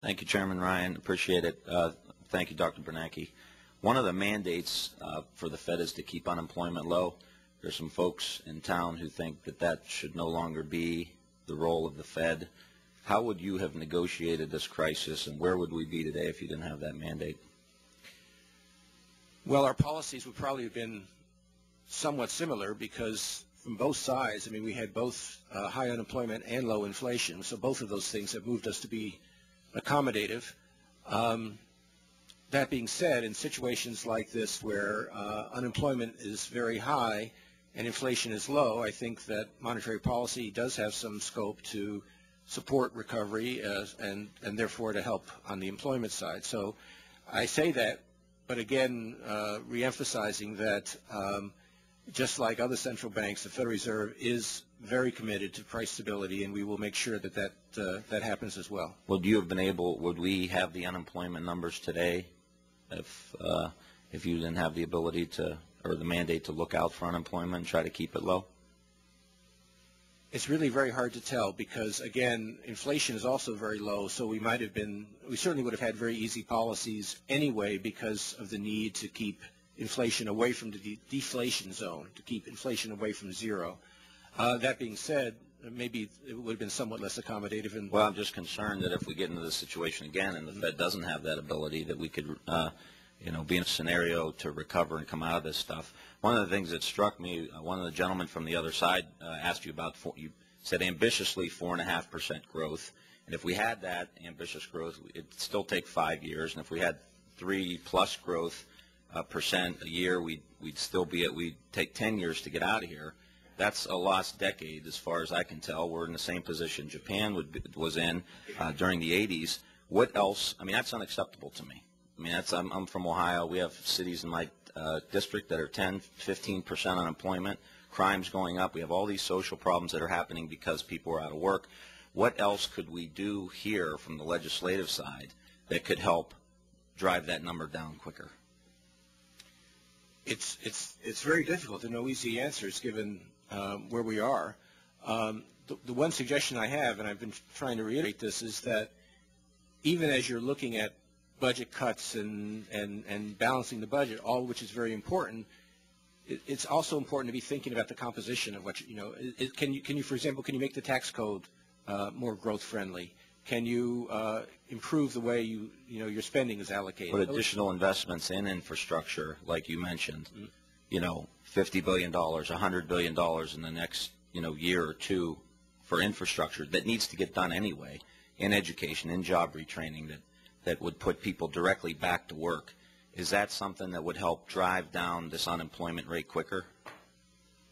Thank you, Chairman Ryan. Appreciate it. Thank you, Dr. Bernanke. One of the mandates for the Fed is to keep unemployment low. There's some folks in town who think that that should no longer be the role of the Fed. How would you have negotiated this crisis, and where would we be today if you didn't have that mandate? Well, our policies would probably have been somewhat similar because from both sides, I mean, we had both high unemployment and low inflation, so both of those things have moved us to be accommodative. That being said, in situations like this where unemployment is very high and inflation is low, I think that monetary policy does have some scope to support recovery and therefore to help on the employment side. So I say that, but again, reemphasizing that just like other central banks, the Federal Reserve is very committed to price stability, and we will make sure that that happens as well. Would we have the unemployment numbers today if you didn't have the ability to, or the mandate to look out for unemployment and try to keep it low? It's really very hard to tell because, again, inflation is also very low, so we certainly would have had very easy policies anyway because of the need to keep inflation away from the deflation zone, to keep inflation away from zero. That being said, maybe it would have been somewhat less accommodative. Well, I'm just concerned that if we get into this situation again and the Fed doesn't have that ability, that we could be in a scenario to recover and come out of this stuff. One of the things that struck me, one of the gentlemen from the other side asked you about, you said ambitiously 4.5% growth. And if we had that ambitious growth, it'd still take 5 years. And if we had 3+ growth percent a year, we'd take 10 years to get out of here. That's a lost decade as far as I can tell. We're in the same position Japan was in during the 80s. What else? I mean, that's unacceptable to me. I mean, I'm from Ohio. We have cities in my district that are 10, 15% unemployment. Crime's going up. We have all these social problems that are happening because people are out of work. What else could we do here from the legislative side that could help drive that number down quicker? It's very difficult to know easy answers given where we are. The one suggestion I have, and I've been trying to reiterate this, is that even as you're looking at budget cuts and balancing the budget, all of which is very important, it's also important to be thinking about the composition of what can you, for example, can you make the tax code more growth friendly? Can you improve the way your spending is allocated? Put additional investments in infrastructure, like you mentioned, $50 billion, $100 billion in the next year or two for infrastructure that needs to get done anyway, in education, in job retraining, that would put people directly back to work. Is that something that would help drive down this unemployment rate quicker?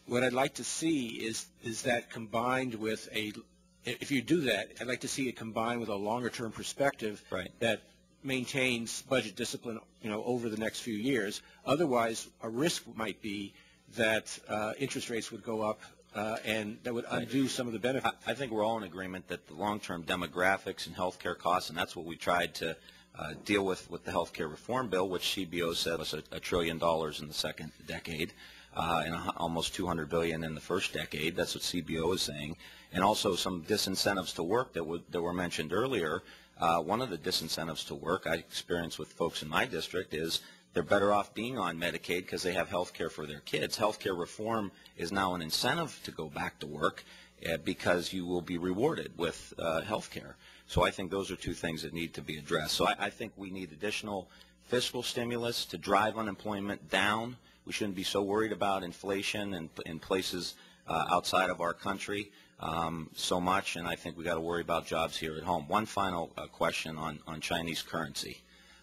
What I'd like to see is that combined with if you do that, I'd like to see it combined with a longer-term perspective that maintains budget discipline, over the next few years. Otherwise, a risk might be that interest rates would go up, and that would undo some of the benefits. I think we're all in agreement that the long-term demographics and healthcare costs, and that's what we tried to deal with the healthcare reform bill, which CBO said was $1 trillion in the second decade. And almost $200 billion in the first decade. That's what CBO is saying. And also some disincentives to work that were mentioned earlier. One of the disincentives to work I experience with folks in my district is they're better off being on Medicaid because they have health care for their kids. Healthcare reform is now an incentive to go back to work because you will be rewarded with health care. So I think those are two things that need to be addressed. So I think we need additional fiscal stimulus to drive unemployment down. We shouldn't be so worried about inflation in places outside of our country so much, and I think we got to worry about jobs here at home. One final question on Chinese currency.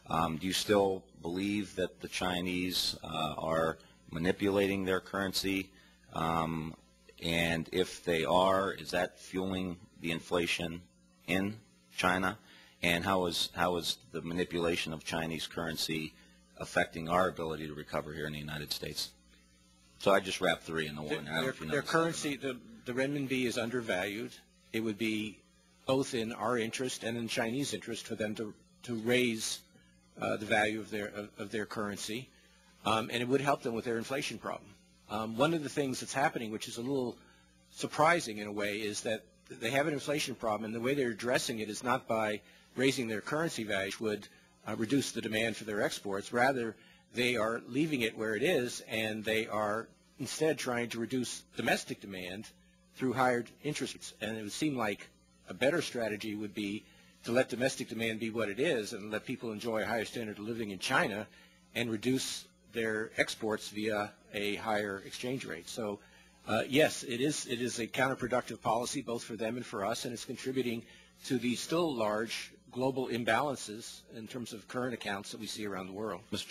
Do you still believe that the Chinese are manipulating their currency? And if they are, is that fueling the inflation in China? And how is the manipulation of Chinese currency affecting our ability to recover here in the United States? So I just wrapped three into one. Their currency, the renminbi, is undervalued. It would be both in our interest and in Chinese interest for them to raise the value of their currency, and it would help them with their inflation problem. One of the things that's happening, which is a little surprising in a way, is that they have an inflation problem, and the way they're addressing it is not by raising their currency value would reduce the demand for their exports. Rather, they are leaving it where it is, and they are instead trying to reduce domestic demand through higher interest rates. And it would seem like a better strategy would be to let domestic demand be what it is and let people enjoy a higher standard of living in China and reduce their exports via a higher exchange rate. So yes, it is a counterproductive policy both for them and for us, and it's contributing to the still large global imbalances in terms of current accounts that we see around the world. Mr.